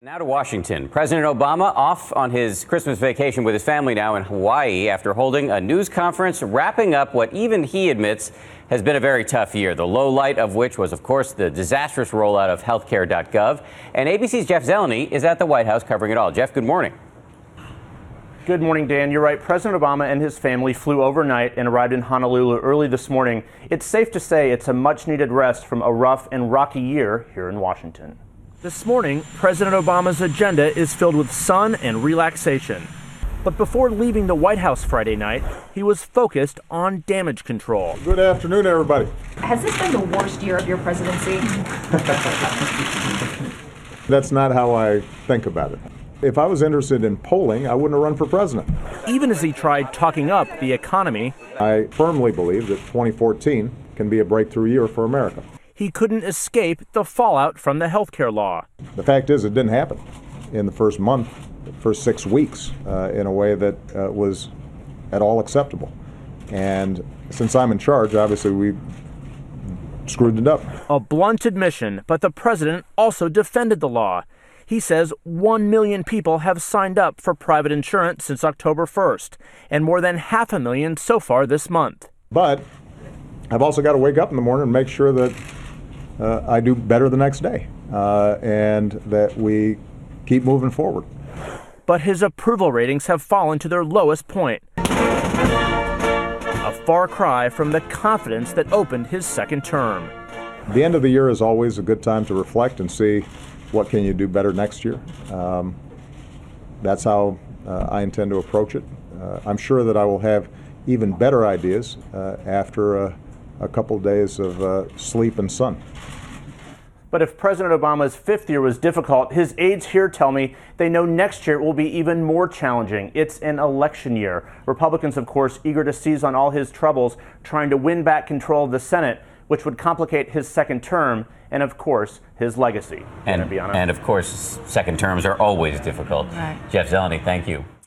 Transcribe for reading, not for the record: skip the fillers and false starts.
Now to Washington. President Obama off on his Christmas vacation with his family now in Hawaii after holding a news conference wrapping up what even he admits has been a very tough year, the low light of which was, of course, the disastrous rollout of healthcare.gov. And ABC's Jeff Zeleny is at the White House covering it all. Jeff, good morning. Good morning, Dan. You're right. President Obama and his family flew overnight and arrived in Honolulu early this morning. It's safe to say it's a much-needed rest from a rough and rocky year here in Washington. This morning, President Obama's agenda is filled with sun and relaxation. But before leaving the White House Friday night, he was focused on damage control. Good afternoon, everybody. Has this been the worst year of your presidency? That's not how I think about it. If I was interested in polling, I wouldn't have run for president. Even as he tried talking up the economy, I firmly believe that 2014 can be a breakthrough year for America. He couldn't escape the fallout from the healthcare law. The fact is, it didn't happen in the first month, the first 6 weeks, in a way that was at all acceptable. And since I'm in charge, obviously we screwed it up. A blunt admission, but the president also defended the law. He says 1 million people have signed up for private insurance since October 1st, and more than 500,000 so far this month. But I've also got to wake up in the morning and make sure that I do better the next day, and that we keep moving forward. But his approval ratings have fallen to their lowest point. A far cry from the confidence that opened his second term. The end of the year is always a good time to reflect and see what can you do better next year. That's how I intend to approach it. I'm sure that I will have even better ideas after a couple of days of sleep and sun. But if President Obama's fifth year was difficult, his aides here tell me they know next year will be even more challenging. It's an election year. Republicans, of course, eager to seize on all his troubles, trying to win back control of the Senate, which would complicate his second term and, of course, his legacy. And of course, second terms are always difficult. Right. Jeff Zeleny, thank you.